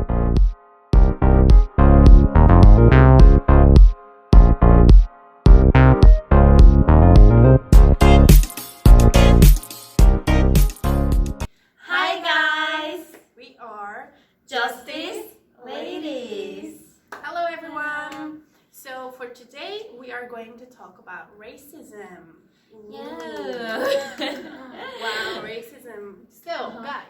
Hi guys! We are Justice Ladies! Hello everyone! So for today we are going to talk about racism. Yeah! Wow, racism. So guys,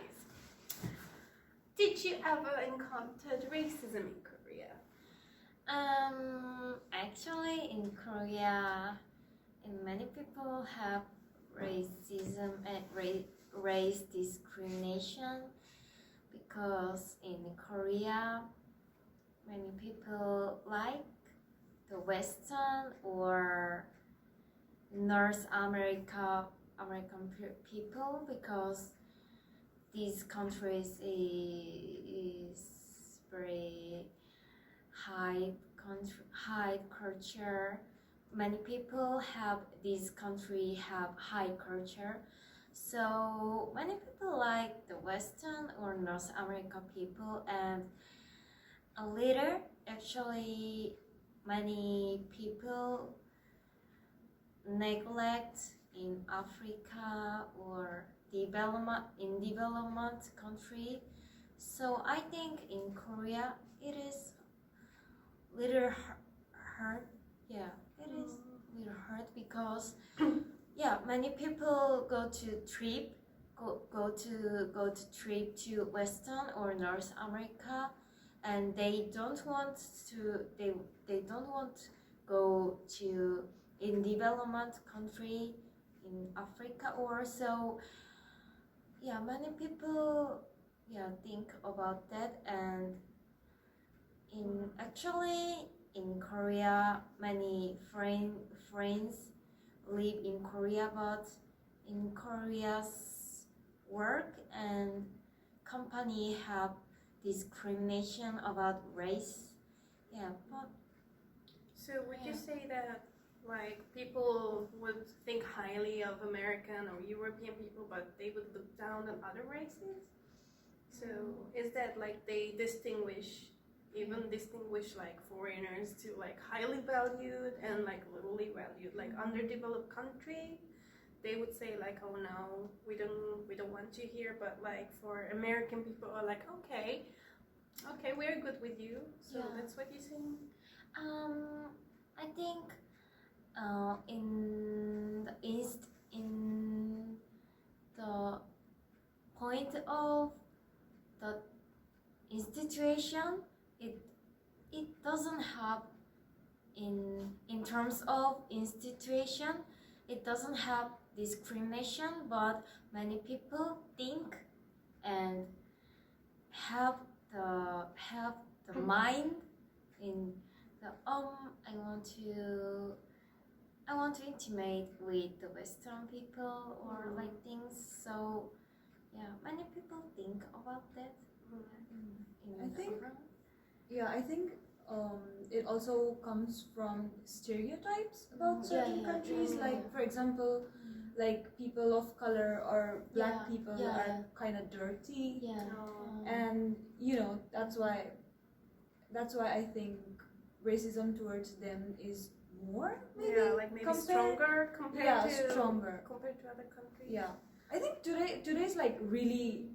did you ever encountered racism in Korea? Actually in Korea, many people have racism and race discrimination because in Korea, many people like the Western or North American people because these countries is very high culture. Many people have this country have high culture, so many people like the Western or North America people, and later actually many people neglect in Africa or development country. So I think in Korea it is little hurt. Yeah, it is little hurt because yeah, many people go to trip to Western or North America, and they don't want go to in development country in Africa or so. Yeah, many people think about that, and in Korea many friends live in Korea, but in Korea's work and company have discrimination about race. Yeah, but So would you say that like people would think highly of American or European people, but they would look down on other races? So is that like they distinguish like foreigners to like highly valued and like lowly valued, like underdeveloped country? They would say like, oh no, we don't want you here, but like for American people are like, okay, we're good with you. So Yeah. that's what you're saying? I think in the East, in the point of the institution, it doesn't have in terms of institution, it doesn't have discrimination, but many people think and have the mind in the I want to intimate with the Western people or like things. So yeah, many people think about that. I think it also comes from stereotypes about certain countries. Like for example, like people of color or black people are kind of dirty, and that's why I think racism towards them is more maybe stronger compared to other countries. Yeah, I think today's like really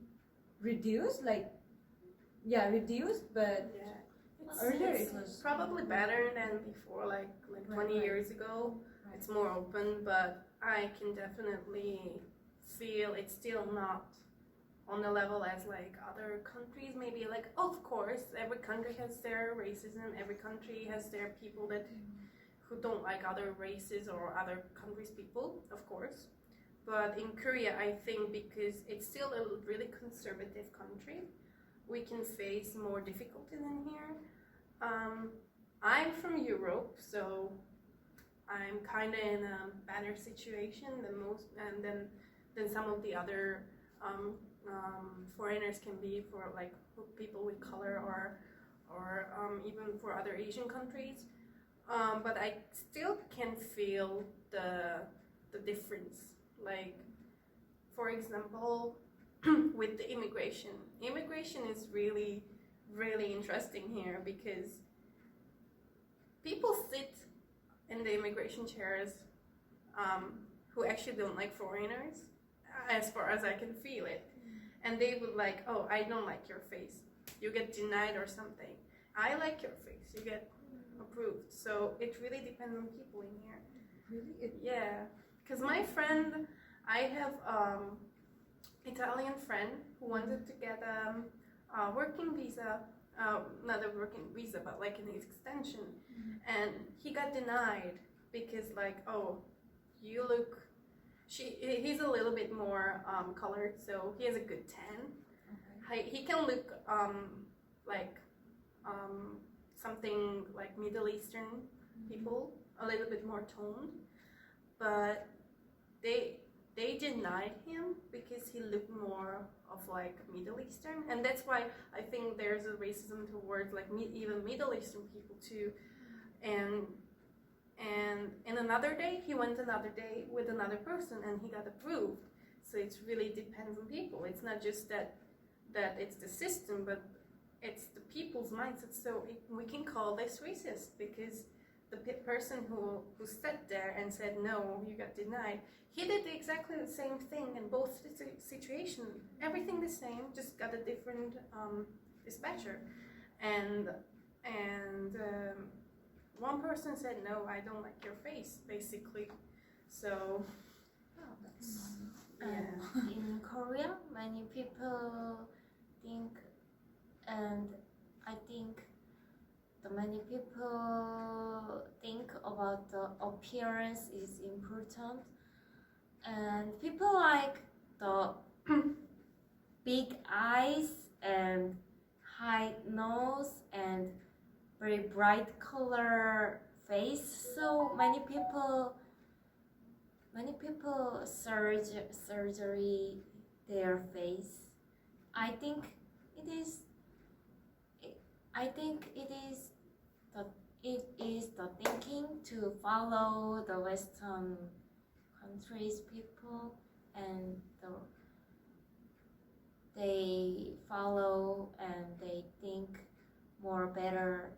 reduced, but earlier it was probably better than before, like 20 years ago. It's more open, but I can definitely feel it's still not on the level as like other countries. Maybe like, of course, every country has their racism. Every country has their people that who don't like other races or other countries' people, of course. But in Korea, I think because it's still a really conservative country, we can face more difficulties in here. I'm from Europe, so I'm kind of in a better situation than some of the other foreigners can be for like people with color or even for other Asian countries. But I still can feel the difference. Like, for example, with the immigration is really really interesting here because people sit in the immigration chairs who actually don't like foreigners, as far as I can feel it. And they would like, oh, I don't like your face. You get denied or something. I like your face. You get approved. So it really depends on people in here. Really? Yeah. Because my friend, I have Italian friend who wanted to get a working visa, not a working visa, but like an extension. And he got denied because like, oh, you look, he's a little bit more colored, so he has a good tan. Okay. He can look like something like Middle Eastern people, a little bit more toned, but they denied him because he looked more of like Middle Eastern, and that's why I think there's a racism towards like even Middle Eastern people too. And another day he went another day with another person and he got approved. So it really depends on people. It's not just that it's the system, but it's the people's mindset. So we can call this racist because the person who sat there and said no, you got denied, he did exactly the same thing in both situations. Everything the same, just got a different dispatcher. And one person said no, I don't like your face, basically. So That's And in Korea, many people think, and I think many people think about the appearance is important, and people like the big eyes and high nose and very bright color face. So many people surgery their face. I think it is the thinking to follow the Western countries people, and they follow and they think more better.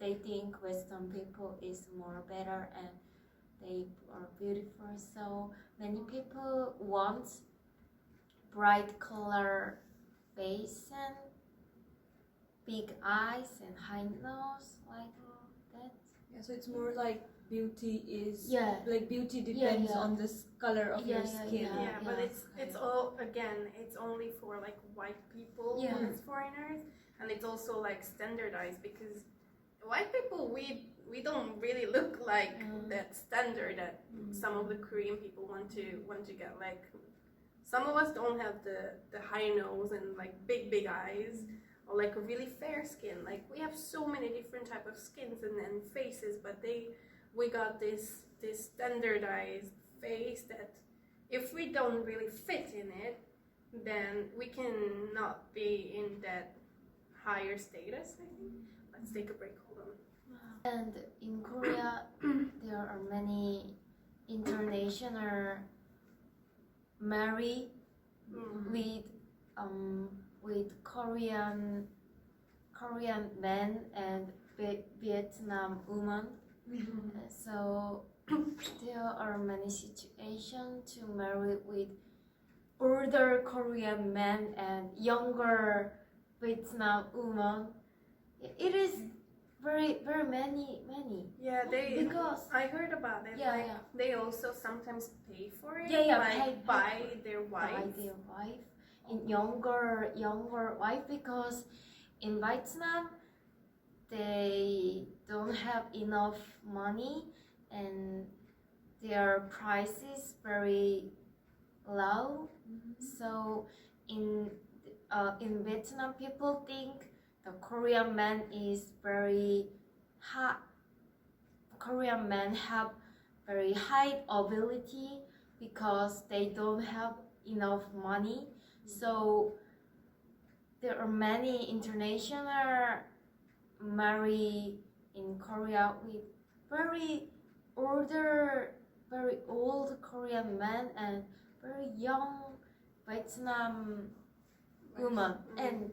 They think Western people is more better and they are beautiful. So many people want bright color face and big eyes and high nose like that. yeah. So it's more like beauty is Yeah. beauty depends Yeah. on the color of your skin. yeah, but it's all, again, it's only for like white people Yeah. as foreigners, and it's also like standardized because white people we don't really look like that standard that some of the Korean people want to get. Like some of us don't have the high nose and like big eyes or like a really fair skin. Like we have so many different type of skins and faces, but we got this standardized face that if we don't really fit in it, then we cannot be in that higher status, I think. Let's take a break, hold on. And in Korea, there are many international marry with Korean men and Vietnam women. So there are many situations to marry with older Korean men and younger Vietnam women. It is very many. Yeah, Because I heard about it. Yeah, like, yeah. They also sometimes pay for it. Yeah, like pay their by wife. their wife, in younger wife, because in Vietnam they don't have enough money and their price is very low. So in Vietnam, people think the Korean man is very high. Korean men have very high ability because they don't have enough money. So there are many international marry in Korea with very old Korean men and very young Vietnam woman. And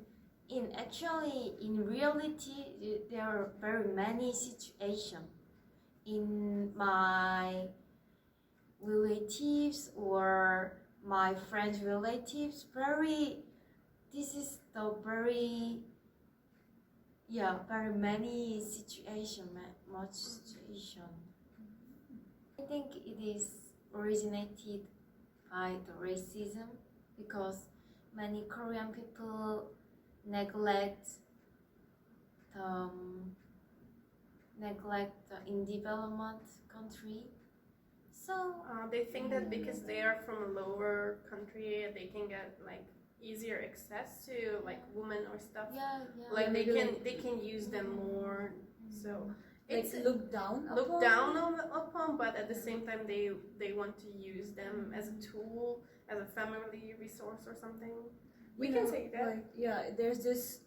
in reality, there are very many situations in my relatives or my friends' relatives. This is the very many situation, much situation. I think it is originated by the racism because many Korean people neglect the in development country. So they think that because they are from a lower country, they can get like easier access to like women or stuff. Like they can use them more. So it's like looked down upon, but at the same time they want to use them as a tool, as a family resource or something. We can say that. Like, there's this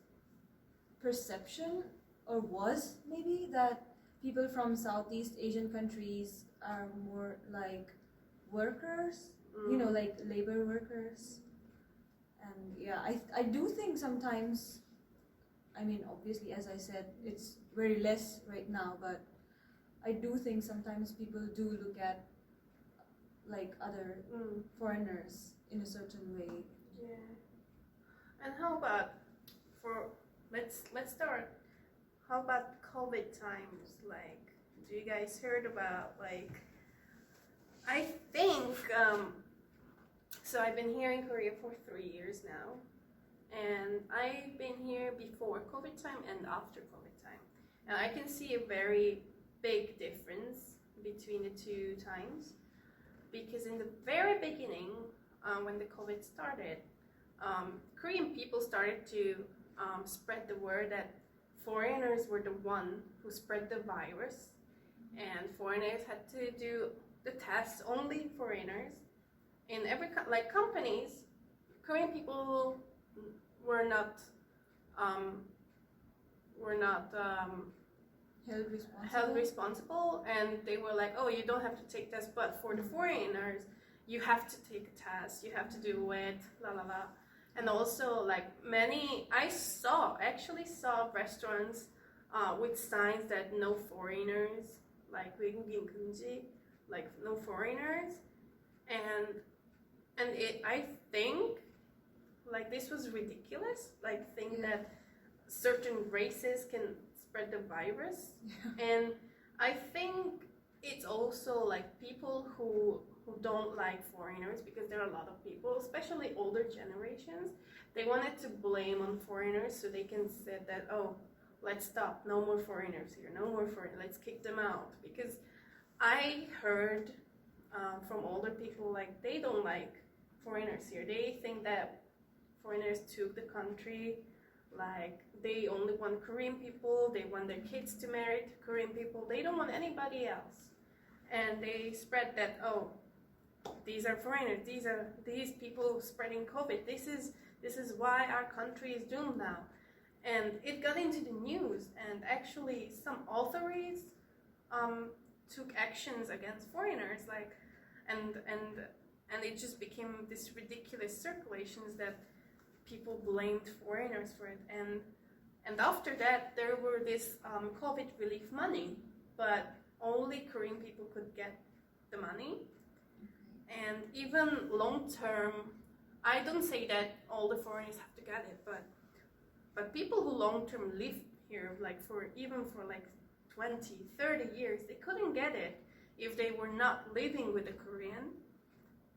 perception, or was maybe, that people from Southeast Asian countries are more like workers, like labor workers. And I do think sometimes, I mean, obviously, as I said, it's very less right now, but I do think sometimes people do look at like other foreigners in a certain way. Yeah. And how about let's start. How about COVID times? Like, do you guys heard about like? I think so. I've been here in Korea for 3 years now, and I've been here before COVID time and after COVID time, and I can see a very big difference between the two times, because in the very beginning, when the COVID started, Korean people started to spread the word that foreigners were the one who spread the virus, and foreigners had to do the tests, only foreigners. In every companies, Korean people were not held responsible, and they were like, oh, you don't have to take tests, but for the foreigners, you have to take a test, you have to do it, la la la. And also, like I actually saw restaurants with signs that no foreigners, like 외국인 금지, like no foreigners, and I think like this was ridiculous, like think that certain races can spread the virus. And I think it's also like people who don't like foreigners, because there are a lot of people, especially older generations, they wanted to blame on foreigners, so they can say that, oh, let's stop, no more foreigners here, no more foreigners, let's kick them out. Because I heard from older people, like they don't like foreigners here. They think that foreigners took the country, like they only want Korean people, they want their kids to marry Korean people, they don't want anybody else. And they spread that, oh, these are foreigners, these people spreading COVID, this is why our country is doomed now. And it got into the news, and actually some authorities took actions against foreigners, like, and it just became this ridiculous circulations that people blamed foreigners for it. And after that, there were this COVID relief money, but only Korean people could get the money. And even long term, I don't say that all the foreigners have to get it, but people who long term live here, like for 20, 30 years, they couldn't get it if they were not living with a Korean,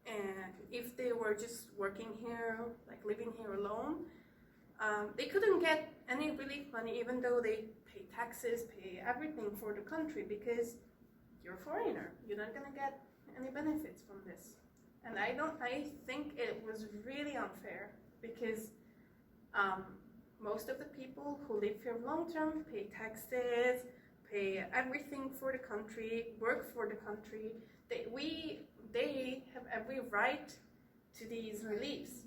and if they were just working here, like living here alone, they couldn't get any relief money, even though they pay taxes, pay everything for the country, because you're a foreigner, you're not gonna get any benefits from this. And I think it was really unfair, because most of the people who live here long term pay taxes, pay everything for the country, work for the country. They have every right to these reliefs.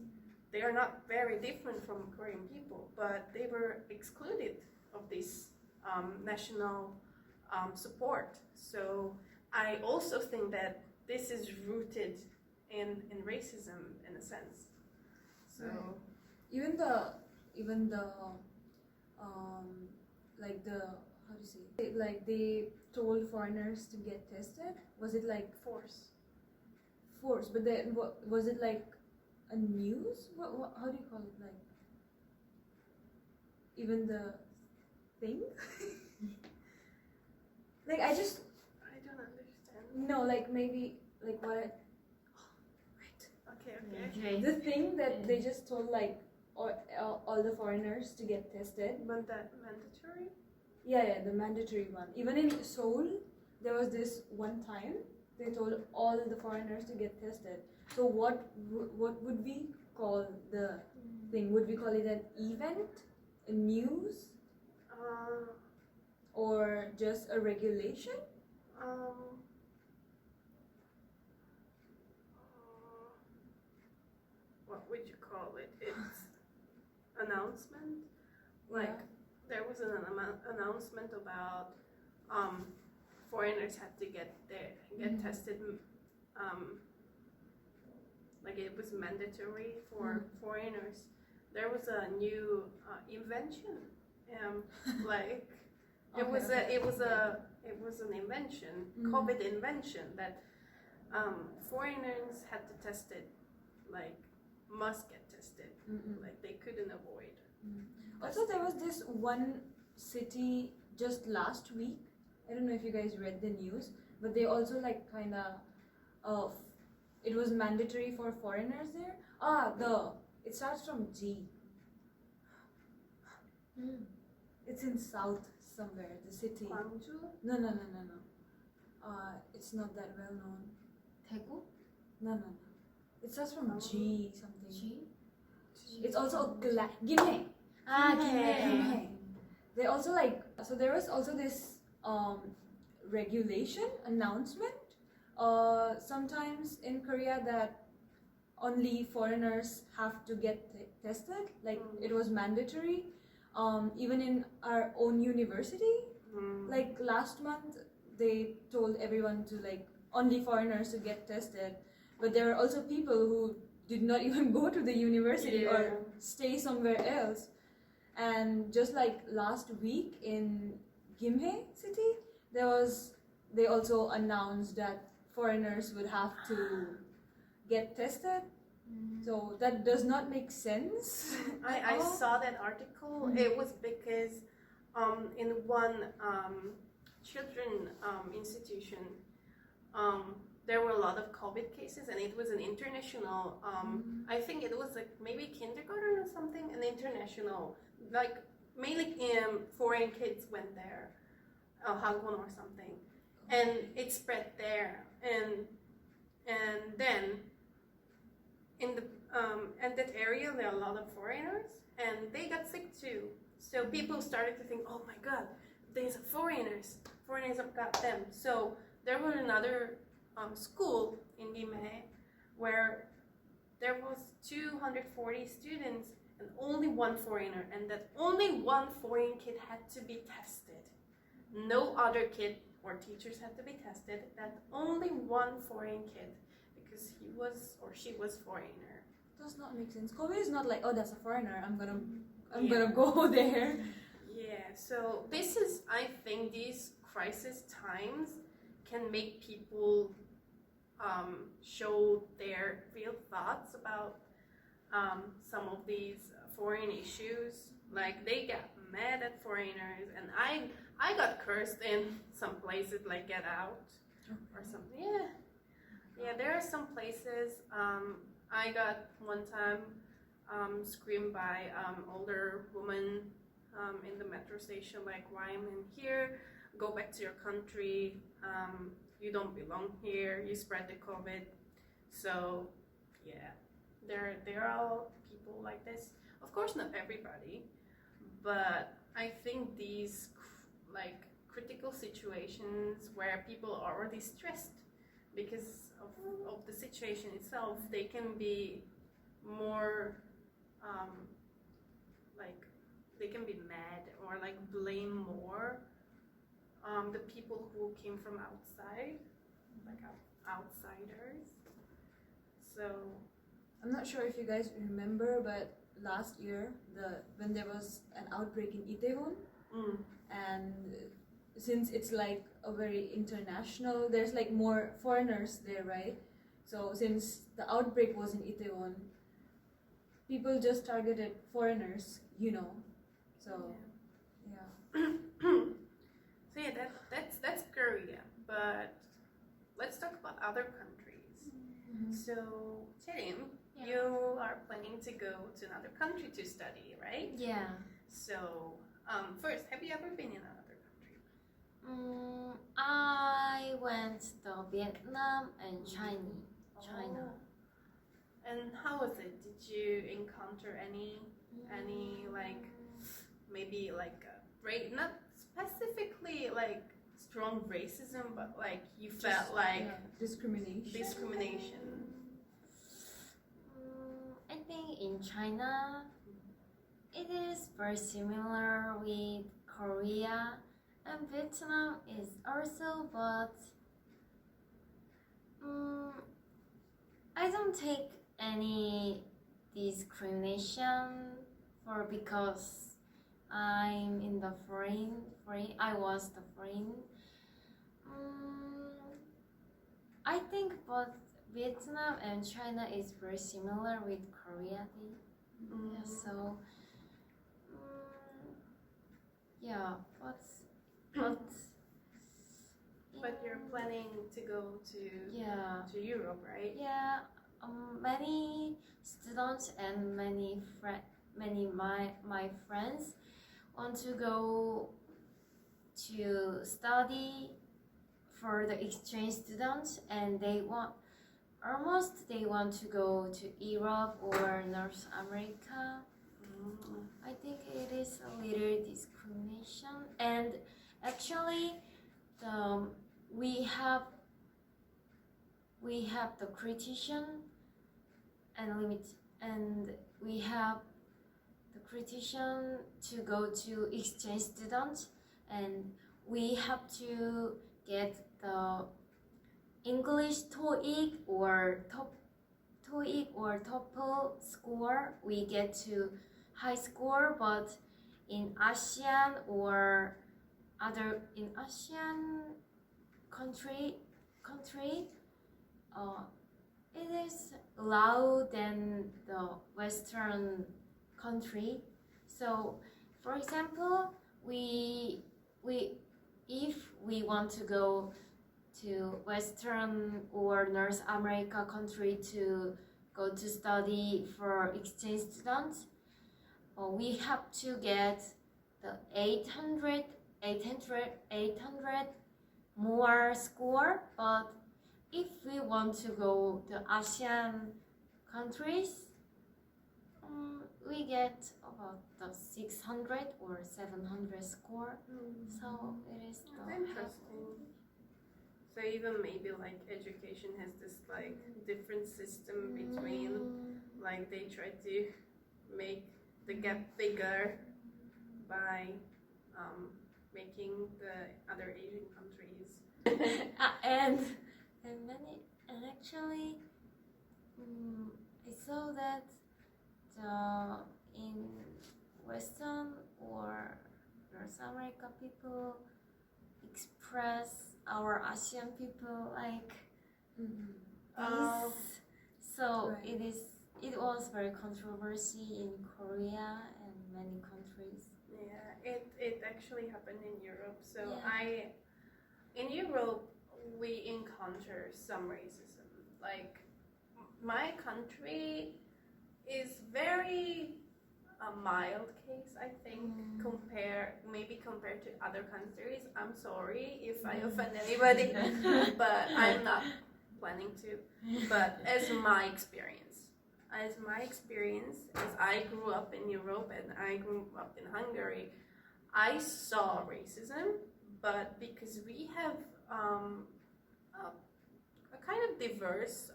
They are not very different from Korean people, but they were excluded of this national support. So I also think that this is rooted in racism in a sense. So even the even the like the how do you say like they told foreigners to get tested. Was it like Force. but then was it like a news? What how do you call it, like even the thing? Like I just I don't understand. no, like maybe like what I, Okay. Okay. the thing that they just told like all the foreigners to get tested. But that mandatory? Yeah, the mandatory one. Even in Seoul, there was this one time they told all the foreigners to get tested. So what would we call the thing? Would we call it an event, a news, or just a regulation? What would you call it? It's announcement. Like there was an announcement about foreigners had to get tested. Like it was mandatory for foreigners. There was a new invention. Like it was an invention, COVID invention that foreigners had to test it, like must get tested, like they couldn't avoid. Also, there was this one city just last week. I don't know if you guys read the news, but they also like kind of it was mandatory for foreigners there. It starts from G. It's in south somewhere, the city. Gwangju? No. It's not that well known. 대구? No. It starts from G something. G? It's also Gimhae. Gimhae. They also like, so there was also this regulation announcement sometimes in Korea that only foreigners have to get tested. Like it was mandatory. Even in our own university, like last month they told everyone to like only foreigners to get tested, but there are also people who did not even go to the university or stay somewhere else. And just like last week in Gimhae city, they also announced that foreigners would have to get tested. So that does not make sense. I saw that article. It was because in one children institution there were a lot of COVID cases, and it was an international I think it was like maybe kindergarten or something, an international, like mainly foreign kids went there, Hagwon or something, and it spread there, and then in the at that area there are a lot of foreigners, and they got sick too. So people started to think, oh my god, there's foreigners have got them. So there was another school in Gimhae where there was 240 students and only one foreigner, and that only one foreign kid had to be tested. No other kid or teachers had to be tested. That only one foreign kid, because he was or she was foreigner. Does not make sense. COVID is not like, oh, that's a foreigner, I'm gonna go there. Yeah, so this is, I think these crisis times can make people show their real thoughts about some of these foreign issues. Like they get mad at foreigners, and I got cursed in some places, like Get Out or something. Yeah, there are some places. I got one time screamed by older woman in the metro station, like, why am I here? Go back to your country. You don't belong here. You spread the COVID. So yeah, there are people like this. Of course, not everybody, but I think these like critical situations where people are already stressed because of the situation itself, they can be more like they can be mad or like blame more the people who came from outside, like outsiders. So I'm not sure if you guys remember, but last year, when there was an outbreak in Itaewon, and since it's like a very international, there's like more foreigners there, right? So since the outbreak was in Itaewon, people just targeted foreigners, So yeah. So yeah, that's Korea. But let's talk about other countries. So Cherim, you are planning to go to another country to study, right? Yeah. So first, have you ever been in another country? I went to Vietnam and China. Oh. And how was it? Did you encounter any like maybe like not specifically like strong racism, but like you felt like discrimination? I think in China, it is very similar with Korea, and Vietnam is also, but I don't take any discrimination because I'm in the foreign. I was the foreign. I think both Vietnam and China is very similar with Korea. Yeah, so yeah, but you're planning to go to Europe, right? Yeah, many students and many my friends want to go to study for the exchange students, and they want to go to Europe or North America. I think it is a little discrimination, and actually we have the criticism and we have the criticism to go to exchange students, and we have to get the English TOEIC or TOEFL score. We get to high score, but in ASEAN or other in ASEAN country, it is lower than the Western country. So, for example, if we want to go to Western or North America country to go to study for exchange students, we have to get the 800 more score. But if we want to go to ASEAN countries, we get about the 600 or 700 score. So it is interesting. So even maybe like education has this like different system between like they try to make the gap bigger by making the other Asian countries and actually I saw that in Western or North America people express our ASEAN people like this. So right. It was very controversy in Korea and many countries. Yeah, it actually happened in Europe. So in Europe we encounter some racism. Like my country is very a mild case, I think, compared to other countries. I'm sorry if I offend anybody, but I'm not planning to. But as my experience, as I grew up in Europe and I grew up in Hungary, I saw racism, but because we have a kind of diverse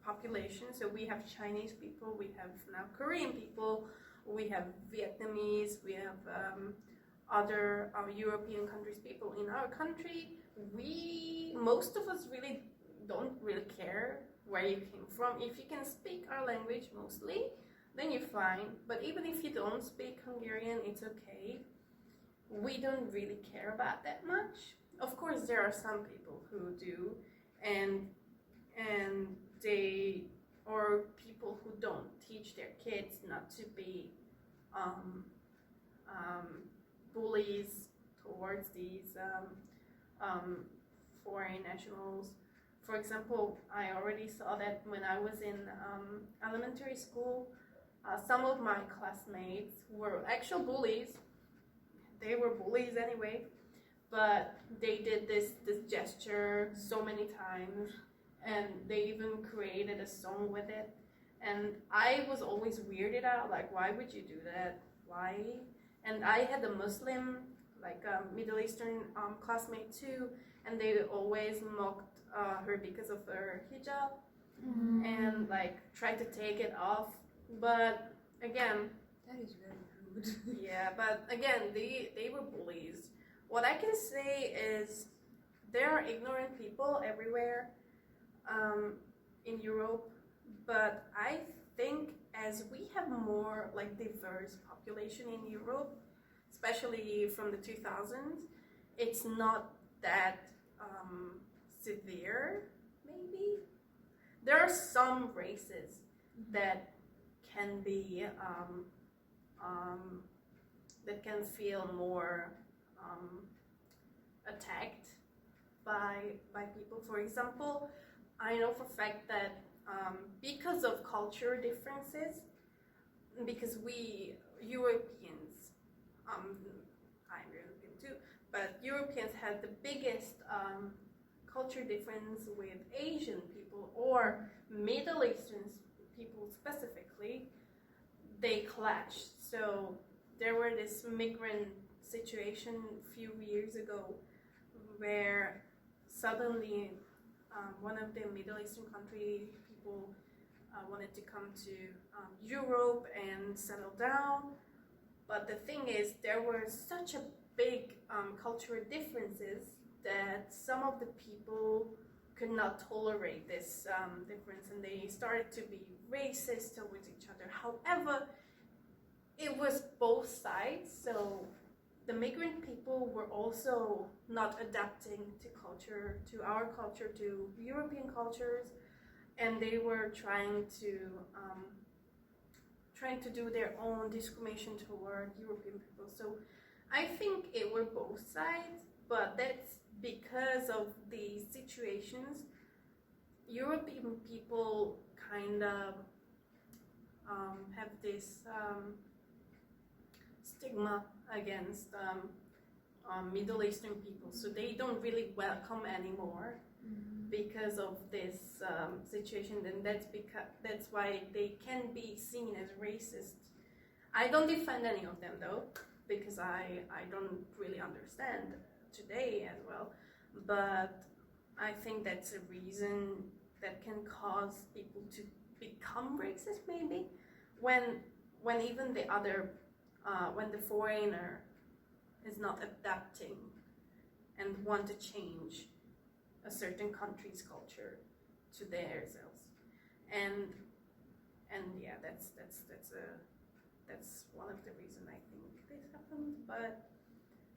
population, so we have Chinese people, we have now Korean people, we have Vietnamese, we have other European countries people in our country. Most of us don't really care where you came from. If you can speak our language mostly, then you're fine. But even if you don't speak Hungarian, it's okay. We don't really care about that much. Of course, there are some people who do, and they, or people who don't teach their kids not to be bullies towards these foreign nationals. For example, I already saw that when I was in elementary school, some of my classmates were actual bullies. They were bullies anyway, but they did this gesture so many times, and they even created a song with it. And I was always weirded out, like, why would you do that? Why? And I had a Muslim, like a Middle Eastern classmate too, and they always mocked her because of her hijab and like tried to take it off. But again, That is very rude. yeah, but again, they were bullies. What I can say is there are ignorant people everywhere in Europe, but I think as we have more like diverse population in Europe, especially from the 2000s, it's not that severe, maybe. There are some races that can be that can feel more attacked by people. For example, I know for a fact that because of culture differences, because we Europeans, I'm European too, but Europeans had the biggest culture difference with Asian people or Middle Eastern people specifically. They clashed. So there were this migrant situation a few years ago where suddenly one of the Middle Eastern country people wanted to come to Europe and settle down. But the thing is, there were such a big cultural differences that some of the people could not tolerate this difference, and they started to be racist towards each other. However, it was both sides, so the migrant people were also not adapting to culture, to our culture, to European cultures, and they were trying to do their own discrimination toward European people. So I think it were both sides, but that's because of the situations. European people kind of have this stigma against Middle Eastern people, so they don't really welcome anymore because of this situation. And that's why they can be seen as racist. I don't defend any of them though, because I don't really understand today as well, but I think that's a reason that can cause people to become racist, maybe when even the other when the foreigner is not adapting and want to change a certain country's culture to theirs, and yeah, that's one of the reasons I think this happened. But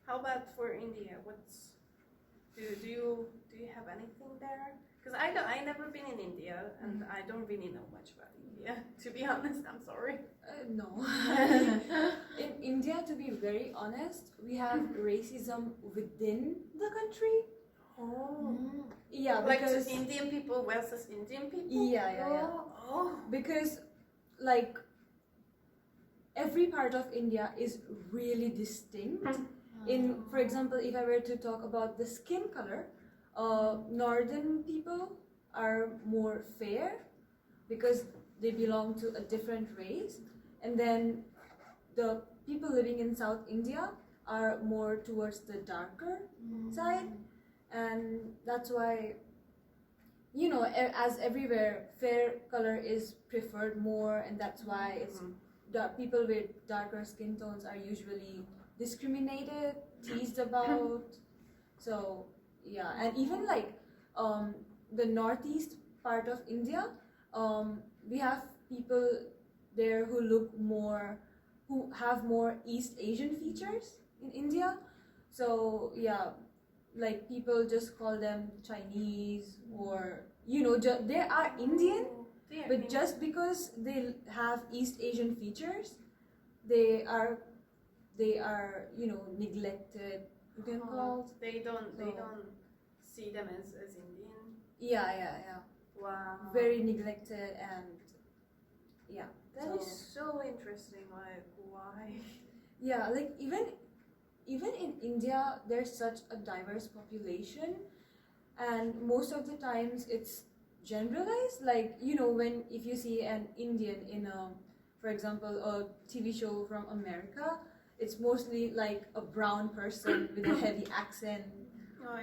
how about for India? Do you have anything there? Because I never been in India, and I don't really know much about India. To be honest, I'm sorry. No. In India, to be very honest, we have racism within the country. Oh. Yeah, Like because to Indian people versus Indian people? yeah. Oh. Because like every part of India is really distinct. In, for example, if I were to talk about the skin color, northern people are more fair because they belong to a different race, and then the people living in South India are more towards the darker side, and that's why, you know, as everywhere, fair color is preferred more, and that's why it's people with darker skin tones are usually discriminated, teased about. So yeah, and even like the northeast part of India, we have people there who have more East Asian features in India. So yeah, like people just call them Chinese, or they are Indian, but just because they have East Asian features, they are neglected. You can call. They don't see them as Indian. Yeah. Wow. Very neglected, and yeah. That is so interesting. Like, why? Yeah, like even in India, there's such a diverse population, and most of the times it's generalized. Like when if you see an Indian in for example, a TV show from America, it's mostly like a brown person with a heavy accent. Oh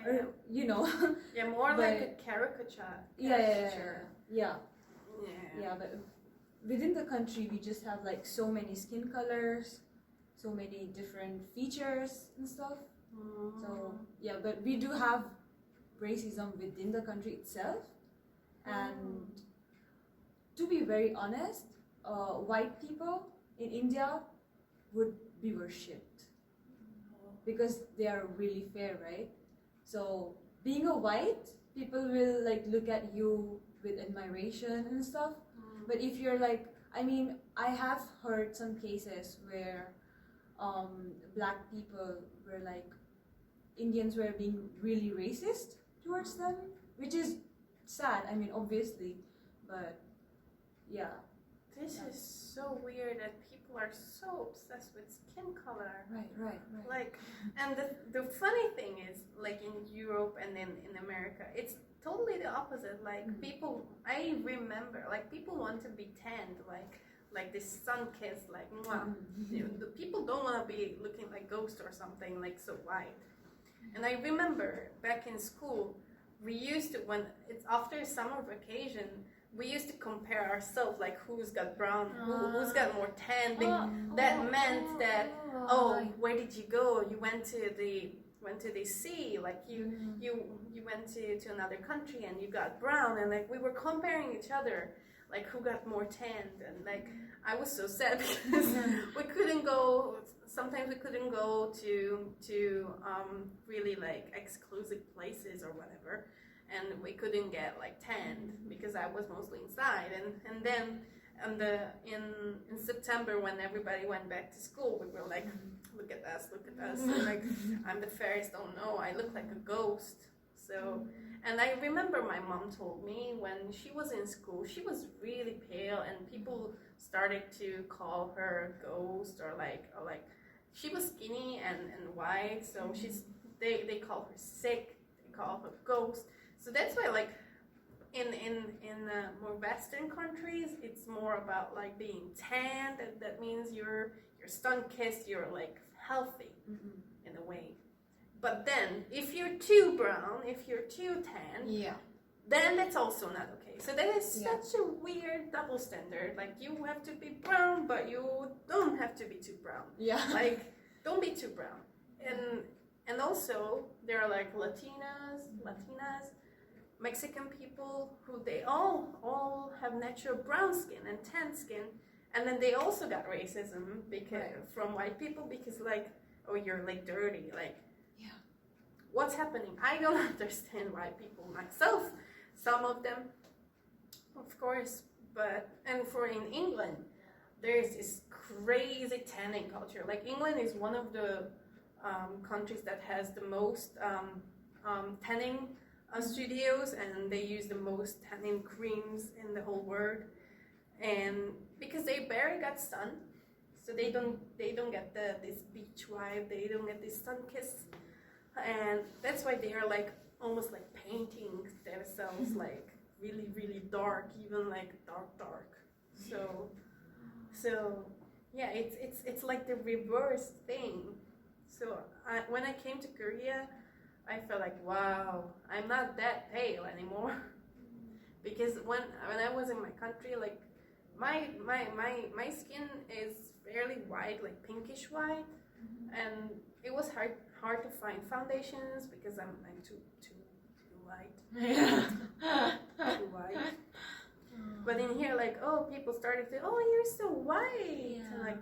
yeah. Or, Yeah, more like a caricature. Yeah. But within the country, we just have like so many skin colors, so many different features and stuff. So yeah, but we do have racism within the country itself, and to be very honest, white people in India would be worshipped because they are really fair, right? So being a white, people will like look at you with admiration and stuff. But if you're like, I have heard some cases where black people were like, Indians were being really racist towards them, which is sad. Obviously, but yeah. This is so weird that people are so obsessed with skin color. Right. Like, and the funny thing is, like in Europe and in America, it's totally the opposite. Like I remember, like people want to be tanned, like this sun kiss, like mwah. The people don't want to be looking like ghost or something, like so white. And I remember back in school, we used to, when it's after summer vacation, we used to compare ourselves, like who's got brown, who's got more tan. That meant that where did you go? You went to the sea, like you went to another country and you got brown, and like we were comparing each other, like who got more tanned, and like I was so sad because we couldn't go. Sometimes we couldn't go to really like exclusive places or whatever. And we couldn't get like tanned because I was mostly inside. And then in September, when everybody went back to school, we were like, look at us. And like, I'm the fairest. Oh no, I look like a ghost. So, and I remember my mom told me when she was in school, she was really pale, and people started to call her ghost or like she was skinny and white. So they call her sick. They call her ghost. So that's why, like, in more Western countries, it's more about like being tanned. That means you're sun-kissed, you're like healthy in a way. But then, if you're too brown, if you're too tan, then that's also not okay. So that is such a weird double standard. Like you have to be brown, but you don't have to be too brown. Yeah. Like don't be too brown. And also there are like Latinas. Mexican people who they all have natural brown skin and tan skin, and then they also got racism from white people because like, oh, you're like dirty, like what's happening? I don't understand white people myself, some of them of course, but and in England there's this crazy tanning culture. Like England is one of the countries that has the most tanning studios, and they use the most tanning creams in the whole world, and because they barely got sun, so they don't get this beach vibe, they don't get this sun kiss, and that's why they are like almost like painting themselves like really really dark, even like dark. So yeah, it's like the reverse thing. So when I came to Korea, I felt like, wow, I'm not that pale anymore. Because when I was in my country, like my skin is fairly white, like pinkish white, and it was hard to find foundations because I'm too white. Too white. But in here, like, oh, people started to, oh, you're so white. Yeah. And like,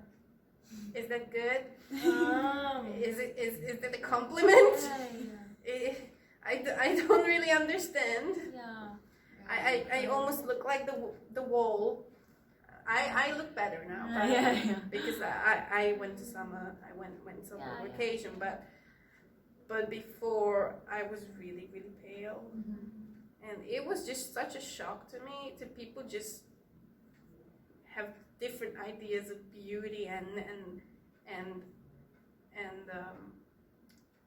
is that good? Um, Is it a compliment? yeah. I don't really understand. Yeah. I almost look like the wall. I look better now, but Yeah. because I went to summer Yeah. vacation, but before I was really pale, and it was just such a shock to me to people just have different ideas of beauty and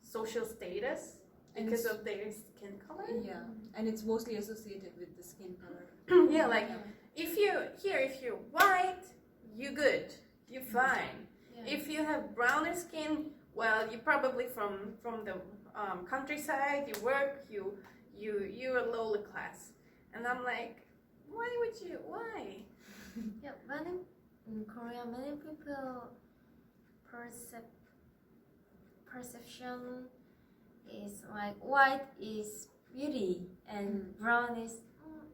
social status because of their skin color. Yeah, and it's mostly associated with the skin color. Yeah, like if you're white, you good, you fine. Yeah. If you have browner skin, well, you're probably from the countryside. You work, you're lower class. And I'm like, why? Yeah, when in Korea, many people perception is like white is beauty and brown is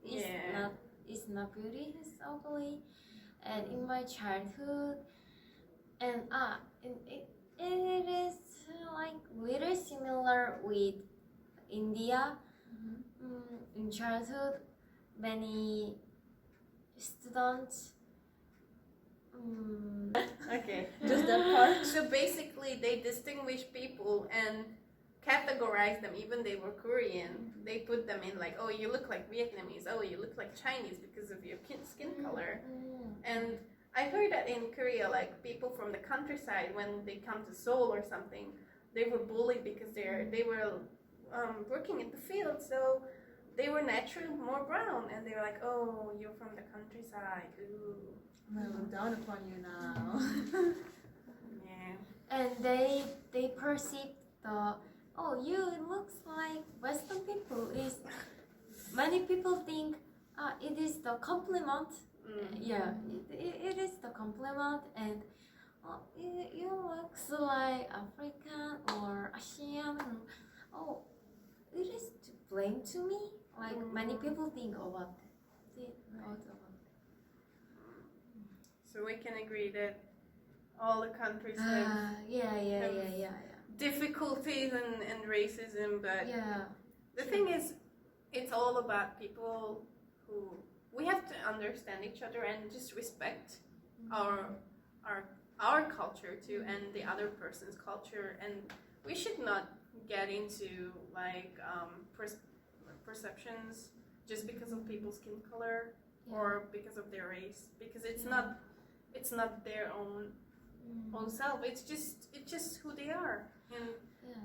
Yeah. not beauty, it's ugly. And in my childhood, and it is like little similar with India. In childhood, many students. Okay. Just that part. So basically, they distinguish people and categorize them, even they were Korean. They put them in like, oh, you look like Vietnamese. Oh, you look like Chinese because of your skin color. And I heard that in Korea, like people from the countryside, when they come to Seoul or something, they were bullied because they were working in the field, so they were naturally more brown, and they were like, oh, you're from the countryside. Ooh. I look down upon you now. Yeah. And they perceive the you looks like Western people is many people think it is the compliment. Yeah, it is the compliment, and you looks like African or Asian. Oh, it is to blame to me. Like many people think about it. So we can agree that all the countries have Yeah. difficulties and racism, but Yeah. the thing is, it's all about people who we have to understand each other and just respect our culture too, and the other person's culture, and we should not get into like perceptions just because of people's skin color or because of their race, because it's not their own self. It's just who they are,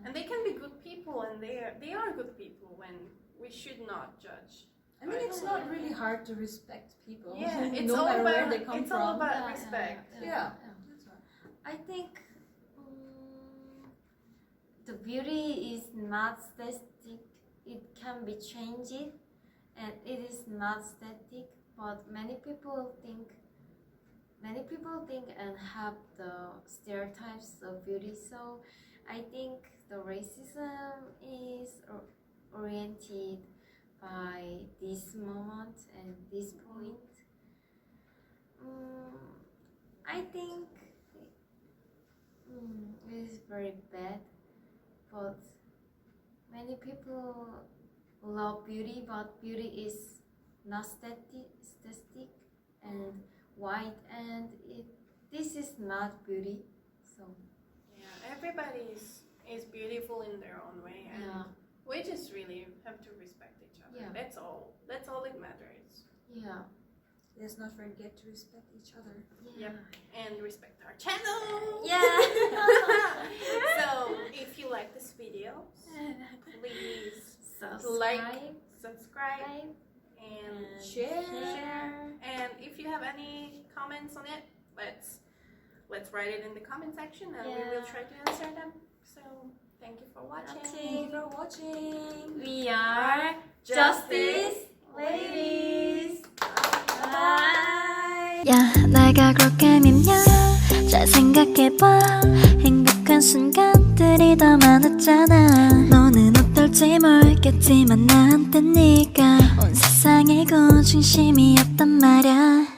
and they can be good people, and they are good people, when we should not judge. I mean, it's not really hard to respect people. Yeah, it's no all matter about where they come it's from. all about respect. Yeah. I think the beauty is not static. It can be changed, and it is not static. But many people think and have the stereotypes of beauty. So I think the racism is oriented by this moment and this point. I think it is very bad, but many people love beauty, but beauty is not static and white, and this is not beauty. So Yeah, everybody is beautiful in their own way, and we just really have to respect each other. Yeah. That's all that matters. yeah. Let's not forget to respect each other. Yep. And respect our channel. Yeah. So if you like this video, please subscribe, and Share. And if you have any comments on it, let's write it in the comment section, and we will try to answer them. So thank you for watching. Thank you for watching. We are Justice Ladies. Bye. 야, 내가 그렇게 밉냐? 잘 생각해봐. 행복한 순간들이 더 많았잖아. 너는 어떨지 모르겠지만 나한텐 네가 온 세상 세상의 그 중심이었단 말야